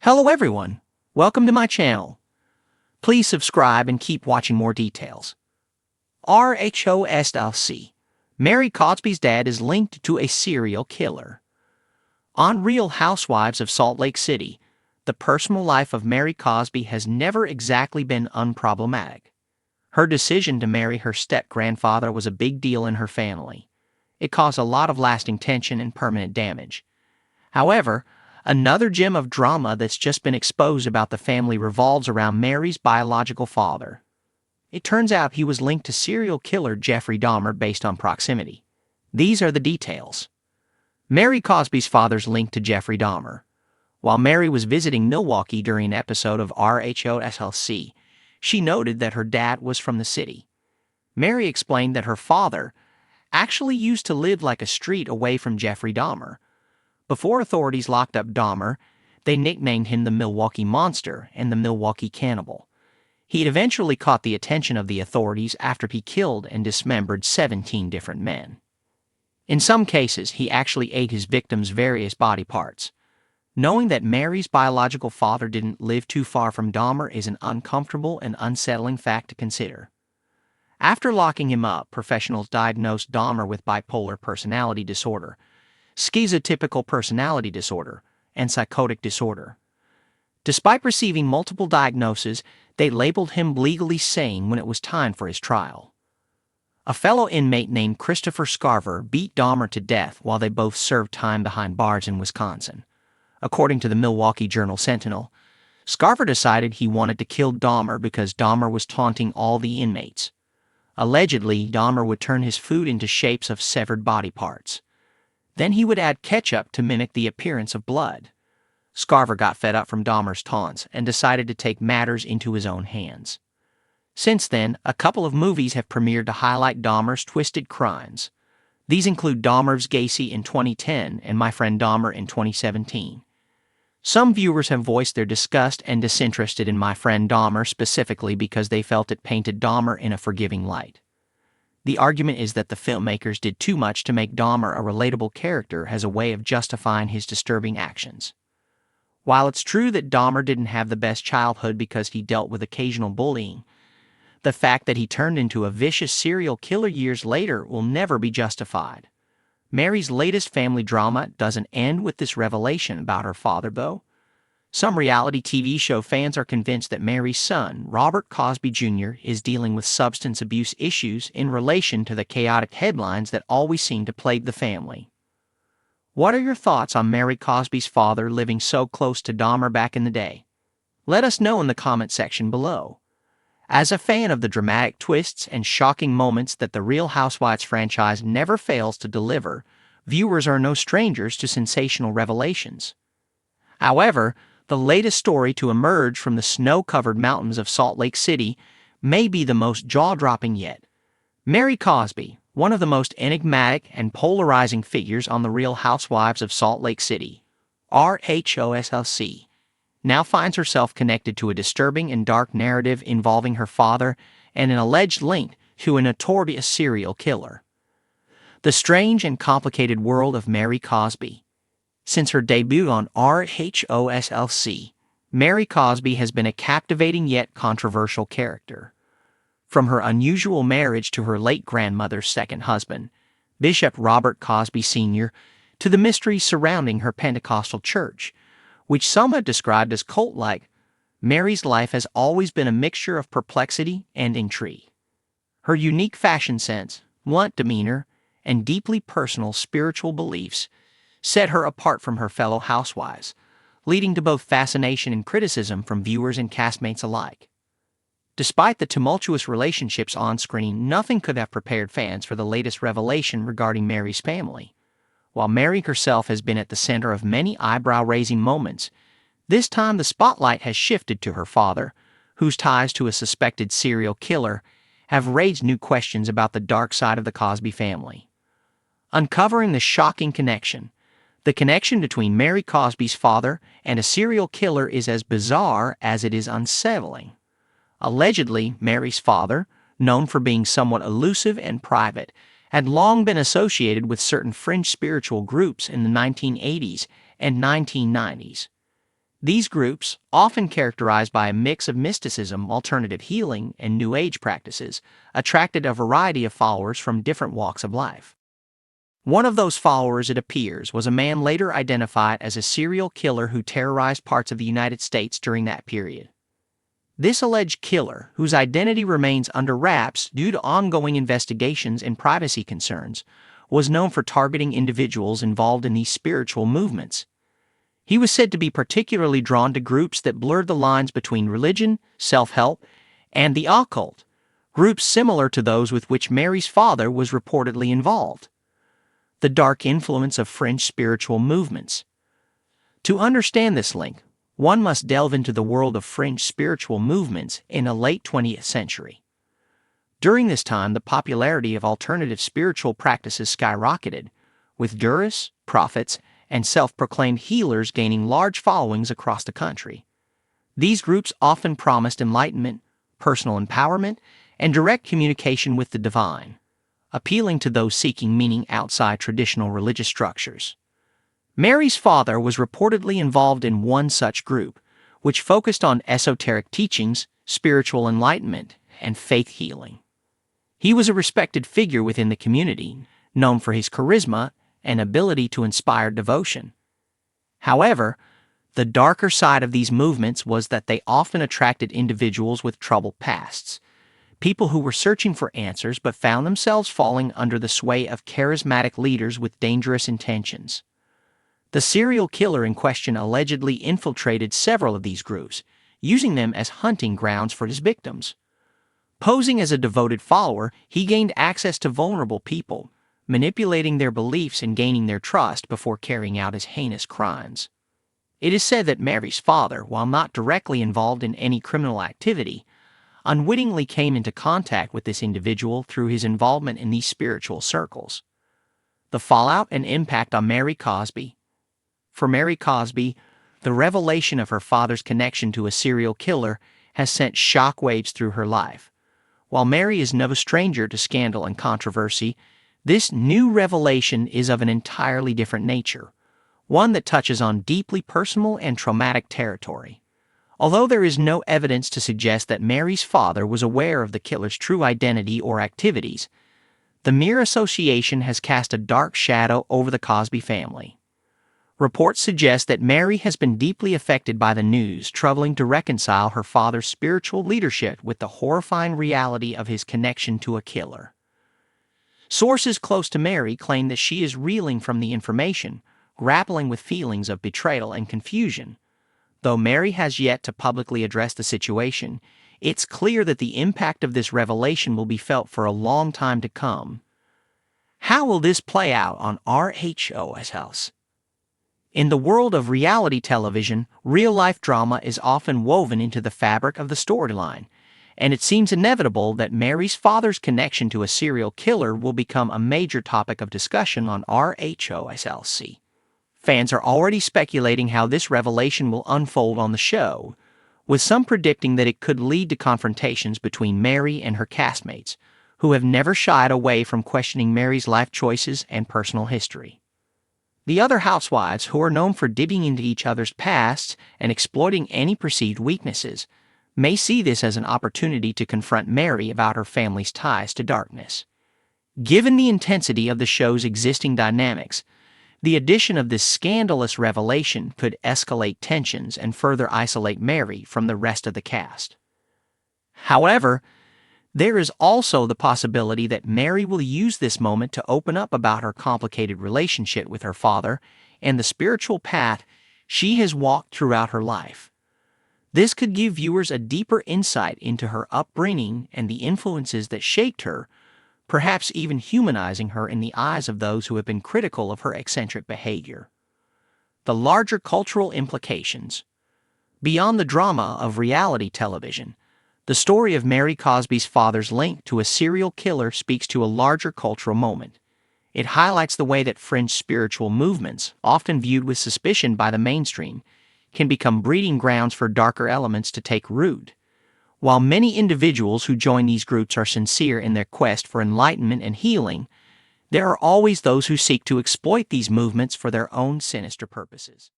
Hello everyone, welcome to my channel. Please subscribe and keep watching more details. RHOSLC. Mary Cosby's dad is linked to a serial killer. On Real Housewives of Salt Lake City, the personal life of Mary Cosby has never exactly been unproblematic. Her decision to marry her step-grandfather was a big deal in her family. It caused a lot of lasting tension and permanent damage. However, another gem of drama that's just been exposed about the family revolves around Mary's biological father. It turns out he was linked to serial killer Jeffrey Dahmer based on proximity. These are the details. Mary Cosby's father's linked to Jeffrey Dahmer. While Mary was visiting Milwaukee during an episode of RHOSLC, she noted that her dad was from the city. Mary explained that her father actually used to live like a street away from Jeffrey Dahmer. Before authorities locked up Dahmer, they nicknamed him the Milwaukee Monster and the Milwaukee Cannibal. He had eventually caught the attention of the authorities after he killed and dismembered 17 different men. In some cases, he actually ate his victims' various body parts. Knowing that Mary's biological father didn't live too far from Dahmer is an uncomfortable and unsettling fact to consider. After locking him up, professionals diagnosed Dahmer with bipolar personality disorder, schizotypical personality disorder, and psychotic disorder. Despite receiving multiple diagnoses, they labeled him legally sane when it was time for his trial. A fellow inmate named Christopher Scarver beat Dahmer to death while they both served time behind bars in Wisconsin. According to the Milwaukee Journal-Sentinel, Scarver decided he wanted to kill Dahmer because Dahmer was taunting all the inmates. Allegedly, Dahmer would turn his food into shapes of severed body parts. Then he would add ketchup to mimic the appearance of blood. Scarver got fed up from Dahmer's taunts and decided to take matters into his own hands. Since then, a couple of movies have premiered to highlight Dahmer's twisted crimes. These include Dahmer's Gacy in 2010 and My Friend Dahmer in 2017. Some viewers have voiced their disgust and disinterested in My Friend Dahmer specifically because they felt it painted Dahmer in a forgiving light. The argument is that the filmmakers did too much to make Dahmer a relatable character as a way of justifying his disturbing actions. While it's true that Dahmer didn't have the best childhood because he dealt with occasional bullying, the fact that he turned into a vicious serial killer years later will never be justified. Mary's latest family drama doesn't end with this revelation about her father, though. Some reality TV show fans are convinced that Mary's son, Robert Cosby Jr., is dealing with substance abuse issues in relation to the chaotic headlines that always seem to plague the family. What are your thoughts on Mary Cosby's father living so close to Dahmer back in the day? Let us know in the comment section below. As a fan of the dramatic twists and shocking moments that the Real Housewives franchise never fails to deliver, viewers are no strangers to sensational revelations. However, the latest story to emerge from the snow-covered mountains of Salt Lake City may be the most jaw-dropping yet. Mary Cosby, one of the most enigmatic and polarizing figures on the Real Housewives of Salt Lake City, RHOSLC, now finds herself connected to a disturbing and dark narrative involving her father and an alleged link to a notorious serial killer. The strange and complicated world of Mary Cosby. Since her debut on RHOSLC, Mary Cosby has been a captivating yet controversial character. From her unusual marriage to her late grandmother's second husband, Bishop Robert Cosby Sr., to the mysteries surrounding her Pentecostal church, which some have described as cult-like, Mary's life has always been a mixture of perplexity and intrigue. Her unique fashion sense, blunt demeanor, and deeply personal spiritual beliefs set her apart from her fellow housewives, leading to both fascination and criticism from viewers and castmates alike. Despite the tumultuous relationships on screen, nothing could have prepared fans for the latest revelation regarding Mary's family. While Mary herself has been at the center of many eyebrow-raising moments, this time the spotlight has shifted to her father, whose ties to a suspected serial killer have raised new questions about the dark side of the Cosby family. Uncovering the shocking connection. The connection between Mary Cosby's father and a serial killer is as bizarre as it is unsettling. Allegedly, Mary's father, known for being somewhat elusive and private, had long been associated with certain fringe spiritual groups in the 1980s and 1990s. These groups, often characterized by a mix of mysticism, alternative healing, and New Age practices, attracted a variety of followers from different walks of life. One of those followers, it appears, was a man later identified as a serial killer who terrorized parts of the United States during that period. This alleged killer, whose identity remains under wraps due to ongoing investigations and privacy concerns, was known for targeting individuals involved in these spiritual movements. He was said to be particularly drawn to groups that blurred the lines between religion, self-help, and the occult, groups similar to those with which Mary's father was reportedly involved. The dark influence of fringe spiritual movements. To understand this link, one must delve into the world of fringe spiritual movements in the late 20th century. During this time, the popularity of alternative spiritual practices skyrocketed, with durists, prophets, and self-proclaimed healers gaining large followings across the country. These groups often promised enlightenment, personal empowerment, and direct communication with the divine, appealing to those seeking meaning outside traditional religious structures. Mary's father was reportedly involved in one such group, which focused on esoteric teachings, spiritual enlightenment, and faith healing. He was a respected figure within the community, known for his charisma and ability to inspire devotion. However, the darker side of these movements was that they often attracted individuals with troubled pasts, people who were searching for answers but found themselves falling under the sway of charismatic leaders with dangerous intentions. The serial killer in question allegedly infiltrated several of these groups, using them as hunting grounds for his victims. Posing as a devoted follower, he gained access to vulnerable people, manipulating their beliefs and gaining their trust before carrying out his heinous crimes. It is said that Mary's father, while not directly involved in any criminal activity, unwittingly came into contact with this individual through his involvement in these spiritual circles. The fallout and impact on Mary Cosby. For Mary Cosby, the revelation of her father's connection to a serial killer has sent shockwaves through her life. While Mary is no stranger to scandal and controversy, this new revelation is of an entirely different nature, one that touches on deeply personal and traumatic territory. Although there is no evidence to suggest that Mary's father was aware of the killer's true identity or activities, the mere association has cast a dark shadow over the Cosby family. Reports suggest that Mary has been deeply affected by the news, struggling to reconcile her father's spiritual leadership with the horrifying reality of his connection to a killer. Sources close to Mary claim that she is reeling from the information, grappling with feelings of betrayal and confusion. Though Mary has yet to publicly address the situation, it's clear that the impact of this revelation will be felt for a long time to come. How will this play out on Housewives? In the world of reality television, real-life drama is often woven into the fabric of the storyline, and it seems inevitable that Mary's father's connection to a serial killer will become a major topic of discussion on Housewives. Fans are already speculating how this revelation will unfold on the show, with some predicting that it could lead to confrontations between Mary and her castmates, who have never shied away from questioning Mary's life choices and personal history. The other housewives, who are known for digging into each other's pasts and exploiting any perceived weaknesses, may see this as an opportunity to confront Mary about her family's ties to darkness. Given the intensity of the show's existing dynamics, the addition of this scandalous revelation could escalate tensions and further isolate Mary from the rest of the cast. However, there is also the possibility that Mary will use this moment to open up about her complicated relationship with her father and the spiritual path she has walked throughout her life. This could give viewers a deeper insight into her upbringing and the influences that shaped her, perhaps even humanizing her in the eyes of those who have been critical of her eccentric behavior. The larger cultural implications. Beyond the drama of reality television, the story of Mary Cosby's father's link to a serial killer speaks to a larger cultural moment. It highlights the way that fringe spiritual movements, often viewed with suspicion by the mainstream, can become breeding grounds for darker elements to take root. While many individuals who join these groups are sincere in their quest for enlightenment and healing, there are always those who seek to exploit these movements for their own sinister purposes.